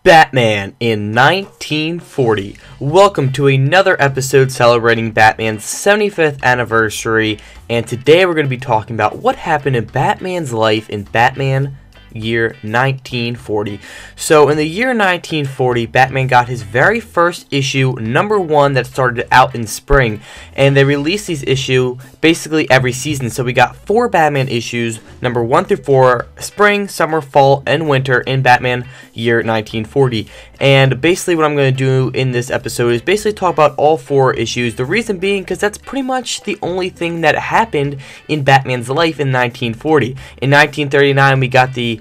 Batman in 1940. Welcome to another episode celebrating Batman's 75th anniversary, and today we're going to be talking about what happened in Batman's life in Batman year 1940. So in the year 1940, Batman got his very first issue, #1, that started out in spring, and they released these issues basically every season. So we got 4 Batman issues, #1 through 4, spring, summer, fall, and winter in Batman year 1940. And basically what I'm going to do in this episode is basically talk about all 4 issues. The reason being because that's pretty much the only thing that happened in Batman's life in 1940. In 1939, we got the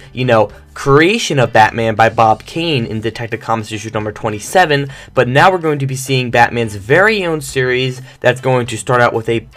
creation of Batman by Bob Kane in Detective Comics issue number 27, but now we're going to be seeing Batman's very own series that's going to start out with a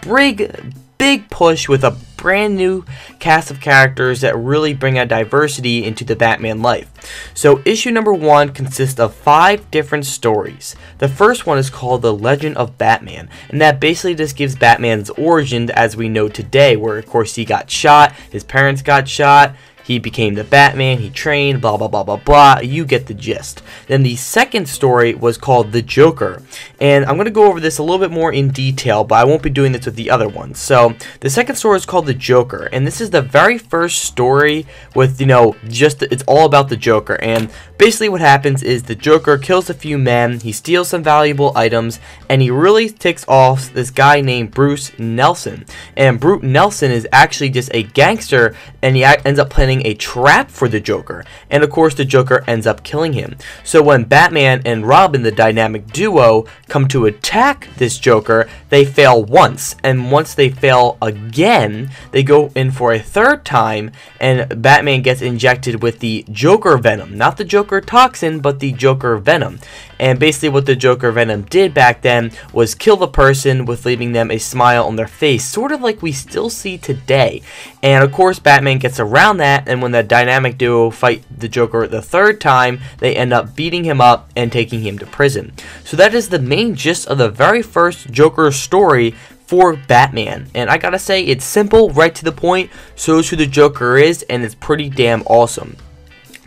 big push with a brand new cast of characters that really bring a diversity into the Batman life. So issue #1 consists of 5 different stories. The first one is called The Legend of Batman, and that basically just gives Batman's origin as we know today, where of course he got shot, his parents got shot, he became the Batman, he trained, blah blah blah blah blah, you get the gist. Then the second story was called The Joker, and I'm going to go over this a little bit more in detail, but I won't be doing this with the other ones. So the second story is called The Joker, and this is the very first story with, it's all about the Joker. And basically what happens is the Joker kills a few men, he steals some valuable items, and he really ticks off this guy named Bruce Nelson. And Bruce Nelson is actually just a gangster, and he ends up planning a trap for the Joker, and of course the Joker ends up killing him. So when Batman and Robin, the dynamic duo, come to attack this Joker, they fail once, and once they fail again, they go in for a third time, and Batman gets injected with the Joker Venom, not the Joker Toxin, but the Joker Venom. And basically what the Joker Venom did back then was kill the person with leaving them a smile on their face, sort of like we still see today. And of course Batman gets around that, and when the dynamic duo fight the Joker the third time, they end up beating him up and taking him to prison. So that is the main gist of the very first Joker story for Batman, and I gotta say, it's simple, right to the point, shows who the Joker is, and it's pretty damn awesome.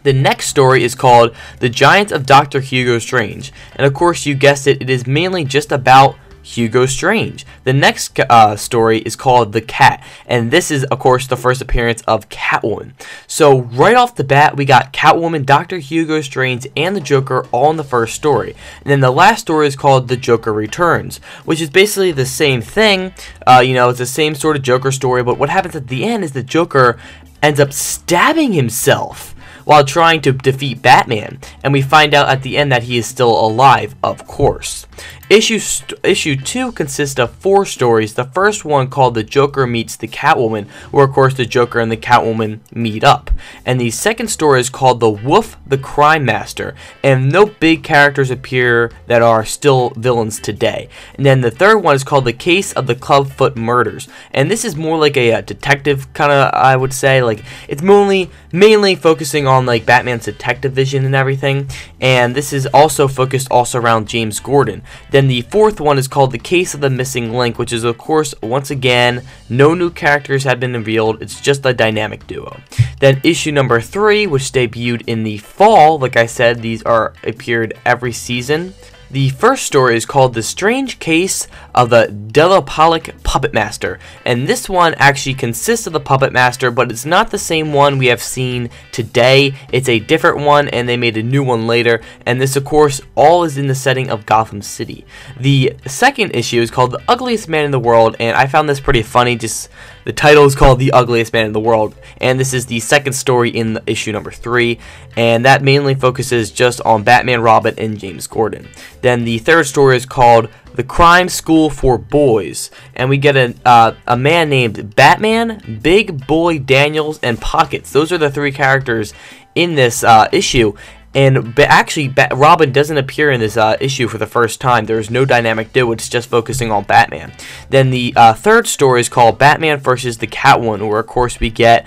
The next story is called The Giants of Dr. Hugo Strange, and of course you guessed it, it is mainly just about Hugo Strange. The next story is called The Cat, and this is of course the first appearance of Catwoman. So right off the bat we got Catwoman, Dr. Hugo Strange, and the Joker all in the first story. And then the last story is called The Joker Returns, which is basically the same thing. It's the same sort of Joker story, but what happens at the end is the Joker ends up stabbing himself while trying to defeat Batman, and we find out at the end that he is still alive, of course. Issue 2 consists of 4 stories. The first one called The Joker Meets the Catwoman, where of course the Joker and the Catwoman meet up. And the second story is called The Wolf, the Crime Master, and no big characters appear that are still villains today. And then the third one is called The Case of the Clubfoot Murders, and this is more like a detective kind of, I would say, like it's mainly focusing on like Batman's detective vision and everything, and this is also focused around James Gordon. Then the fourth one is called The Case of the Missing Link, which is of course once again no new characters have been revealed, it's just a dynamic duo. Then issue #3, which debuted in the fall, like I said, these appeared every season. The first story is called The Strange Case of the Delapalic Puppet Master, and this one actually consists of the Puppet Master, but it's not the same one we have seen today. It's a different one, and they made a new one later, and this of course all is in the setting of Gotham City. The second issue is called The Ugliest Man in the World, and I found this pretty funny, just the title is called The Ugliest Man in the World, and this is the second story in issue #3, and that mainly focuses just on Batman, Robin, and James Gordon. Then the third story is called The Crime School for Boys, and we get a man named Batman, Big Boy Daniels, and Pockets. Those are the 3 characters in this issue. And actually, Robin doesn't appear in this issue for the first time. There's no dynamic duo, it's just focusing on Batman. Then the third story is called Batman vs. the Catwoman, where of course we get,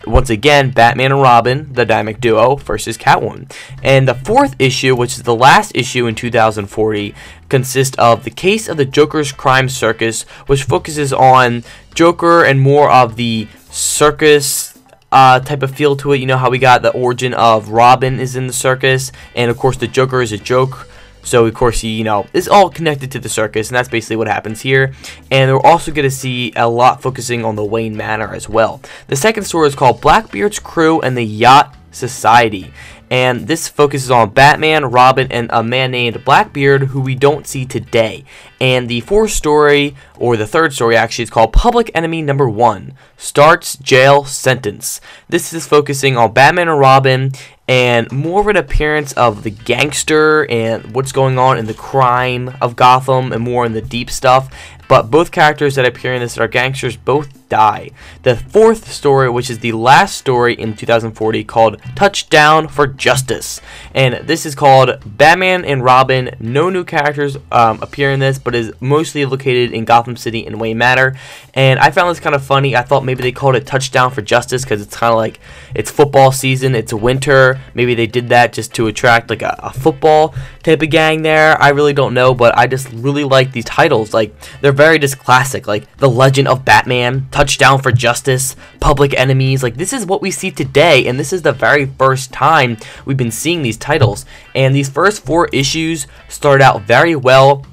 once again, Batman and Robin, the dynamic duo, versus Catwoman. And the fourth issue, which is the last issue in 2040, consists of The Case of the Joker's Crime Circus, which focuses on Joker and more of the circus type of feel to it. You know how we got the origin of Robin is in the circus, and of course the Joker is a joke. So of course he, is all connected to the circus, and that's basically what happens here. And we're also going to see a lot focusing on the Wayne Manor as well. The second story is called Blackbeard's Crew and the Yacht Society. And this focuses on Batman, Robin, and a man named Blackbeard who we don't see today. And the fourth story, or the third story actually, is called Public Enemy Number 1, Starts Jail Sentence. This is focusing on Batman and Robin and more of an appearance of the gangster and what's going on in the crime of Gotham and more in the deep stuff. But both characters that appear in this that are gangsters both die. The fourth story, which is the last story in 2040, called Touchdown for Justice. And this is called Batman and Robin. No new characters appear in this, but is mostly located in Gotham City and Wayne Manor. And I found this kind of funny. I thought maybe they called it Touchdown for Justice because it's kind of like it's football season, it's winter. Maybe they did that just to attract like a football type of gang there. I really don't know, but I just really like these titles. Like, they're very just classic, like The Legend of Batman, Touchdown for Justice, Public Enemies. Like, this is what we see today, and this is the very first time we've been seeing these titles. And these first 4 issues started out very well.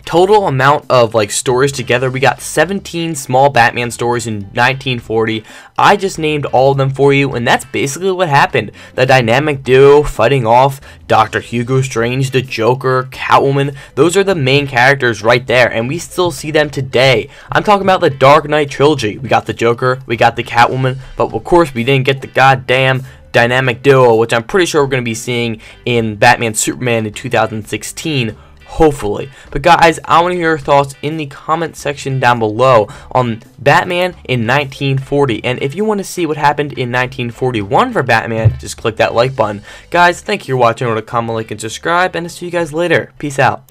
Total amount of like stories together, we got 17 small Batman stories in 1940. I just named all of them for you, and that's basically what happened. The dynamic duo fighting off Dr. Hugo Strange, the Joker, Catwoman. Those are the main characters right there, and we still see them today. I'm talking about the Dark Knight trilogy. We got the Joker, we got the Catwoman, but of course we didn't get the goddamn dynamic duo, which I'm pretty sure we're going to be seeing in Batman Superman in 2016. Hopefully. But guys, I want to hear your thoughts in the comment section down below on Batman in 1940. And if you want to see what happened in 1941 for Batman, just click that like button. Guys, thank you for watching. Remember to comment, like, and subscribe, and I'll see you guys later. Peace out.